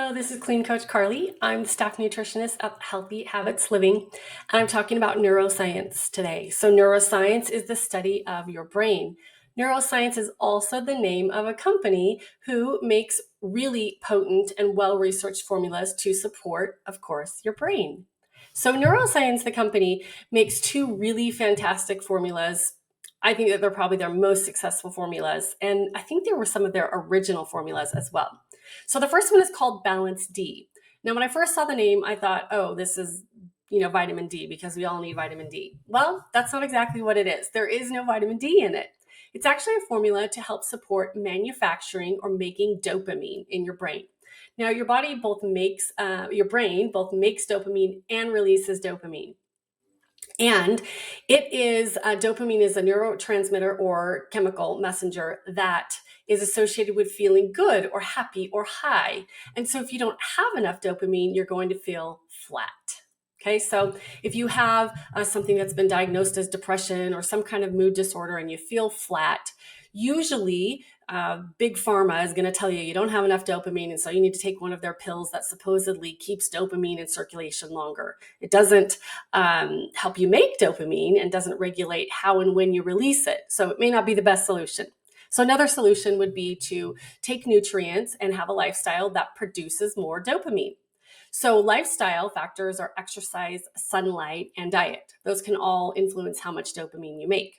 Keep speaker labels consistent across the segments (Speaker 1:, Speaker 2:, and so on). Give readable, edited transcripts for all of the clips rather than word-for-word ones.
Speaker 1: Hello, this is Clean Coach Carly. I'm the staff nutritionist at Healthy Habits Living, and I'm talking about neuroscience today. So, neuroscience is the study of your brain. Neuroscience is also the name of a company who makes really potent and well-researched formulas to support, of course, your brain. So, Neuroscience, the company, makes two really fantastic formulas. I think that they're probably their most successful formulas, and I think they were some of their original formulas as well. So the first one is called BalanceD. Now, when I first saw the name, I thought, oh, this is, vitamin D because we all need vitamin D. Well, that's not exactly what it is. There is no vitamin D in it. It's actually a formula to help support manufacturing or making dopamine in your brain. Now, your brain both makes dopamine and releases dopamine. And dopamine is a neurotransmitter or chemical messenger that is associated with feeling good or happy or high. And so if you don't have enough dopamine, you're going to feel flat. Okay, so if you have something that's been diagnosed as depression or some kind of mood disorder and you feel flat, usually big pharma is going to tell you you don't have enough dopamine, and so you need to take one of their pills that supposedly keeps dopamine in circulation longer. It doesn't help you make dopamine and doesn't regulate how and when you release it. So it may not be the best solution. So another solution would be to take nutrients and have a lifestyle that produces more dopamine. So lifestyle factors are exercise, sunlight, and diet. Those can all influence how much dopamine you make.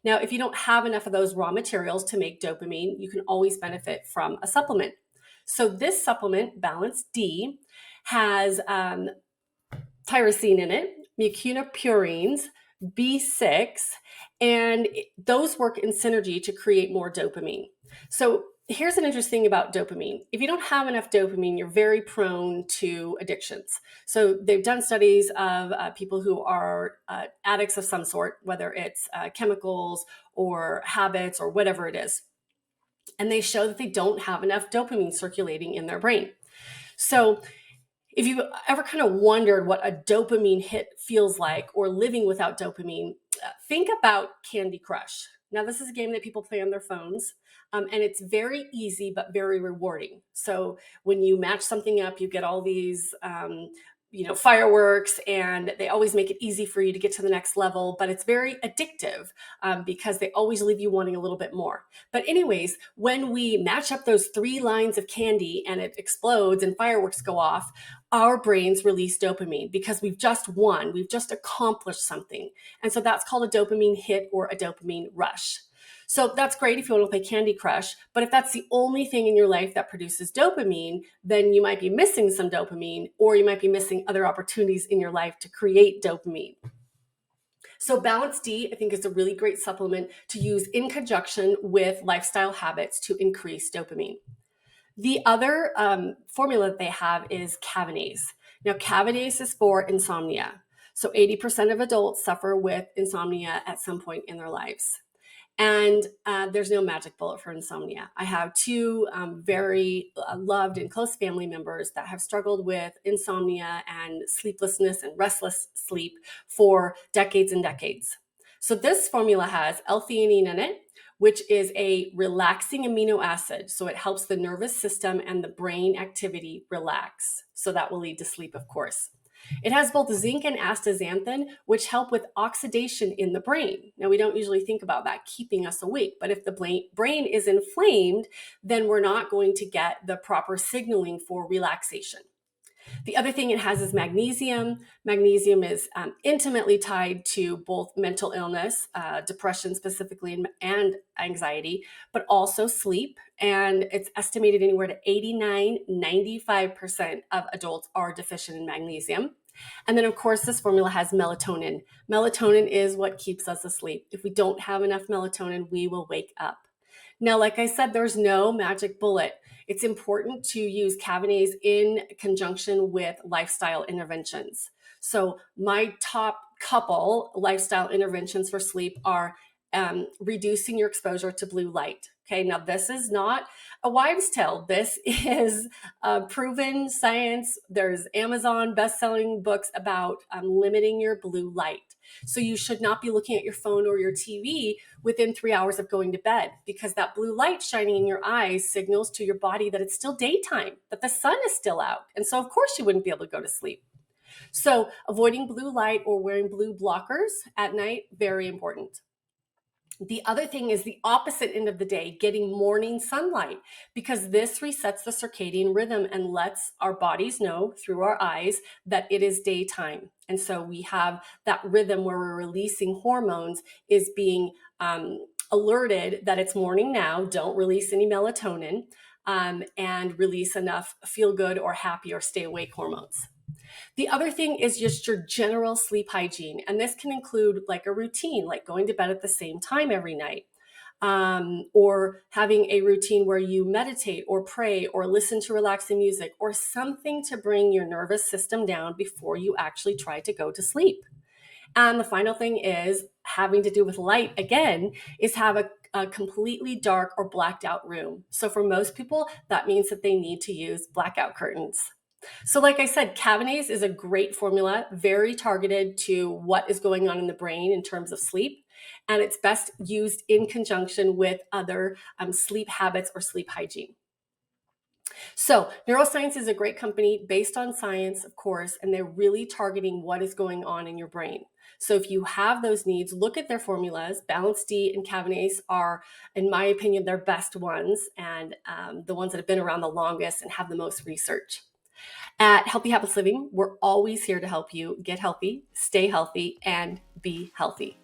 Speaker 1: Now, if you don't have enough of those raw materials to make dopamine, you can always benefit from a supplement. So this supplement, BalanceD, has tyrosine in it, mucopurines, B6, and those work in synergy to create more dopamine. So here's an interesting thing about dopamine. If you don't have enough dopamine, you're very prone to addictions. So they've done studies of people who are addicts of some sort, whether it's chemicals or habits or whatever it is. And they show that they don't have enough dopamine circulating in their brain. So if you've ever kind of wondered what a dopamine hit feels like or living without dopamine, think about Candy Crush. Now, this is a game that people play on their phones, and it's very easy but very rewarding. So when you match something up, you get all these fireworks, and they always make it easy for you to get to the next level, but it's very addictive because they always leave you wanting a little bit more. But anyways, when we match up those 3 lines of candy and it explodes and fireworks go off, our brains release dopamine because we've just won, we've just accomplished something. And so that's called a dopamine hit or a dopamine rush. So that's great if you want to play Candy Crush, but if that's the only thing in your life that produces dopamine, then you might be missing some dopamine, or you might be missing other opportunities in your life to create dopamine. So BalanceD, I think, is a really great supplement to use in conjunction with lifestyle habits to increase dopamine. The other formula that they have is Kavinace. Now, Kavinace is for insomnia. So 80% of adults suffer with insomnia at some point in their lives. And there's no magic bullet for insomnia. I have 2 very loved and close family members that have struggled with insomnia and sleeplessness and restless sleep for decades and decades. So this formula has L-theanine in it, which is a relaxing amino acid. So it helps the nervous system and the brain activity relax. So that will lead to sleep, of course. It has both zinc and astaxanthin, which help with oxidation in the brain. Now, we don't usually think about that keeping us awake, but if the brain is inflamed, then we're not going to get the proper signaling for relaxation. The other thing it has is magnesium. Magnesium is intimately tied to both mental illness, depression specifically, and anxiety, but also sleep. And it's estimated anywhere to 89-95% of adults are deficient in magnesium. And then, of course, this formula has melatonin. Melatonin is what keeps us asleep. If we don't have enough melatonin, we will wake up. Now, like I said, there's no magic bullet. It's important to use Kavinace in conjunction with lifestyle interventions. So my top couple lifestyle interventions for sleep are reducing your exposure to blue light. Okay, now this is not a wives' tale. This is proven science. There's Amazon best-selling books about limiting your blue light. So you should not be looking at your phone or your TV within 3 hours of going to bed, because that blue light shining in your eyes signals to your body that it's still daytime, that the sun is still out. And so of course you wouldn't be able to go to sleep. So avoiding blue light or wearing blue blockers at night, very important. The other thing is the opposite end of the day, getting morning sunlight, because this resets the circadian rhythm and lets our bodies know through our eyes that it is daytime. And so we have that rhythm where we're releasing hormones is being alerted that it's morning now. Don't release any melatonin and release enough feel good or happy or stay awake hormones. The other thing is just your general sleep hygiene. And this can include like a routine, like going to bed at the same time every night, or having a routine where you meditate or pray or listen to relaxing music or something to bring your nervous system down before you actually try to go to sleep. And the final thing is having to do with light again, is have a completely dark or blacked out room. So for most people, that means that they need to use blackout curtains. So like I said, Kavinace is a great formula, very targeted to what is going on in the brain in terms of sleep. And it's best used in conjunction with other sleep habits or sleep hygiene. So NeuroScience is a great company based on science, of course, and they're really targeting what is going on in your brain. So if you have those needs, look at their formulas. BalanceD and Kavinace are, in my opinion, their best ones, and the ones that have been around the longest and have the most research. At Healthy Habits Living, we're always here to help you get healthy, stay healthy, and be healthy.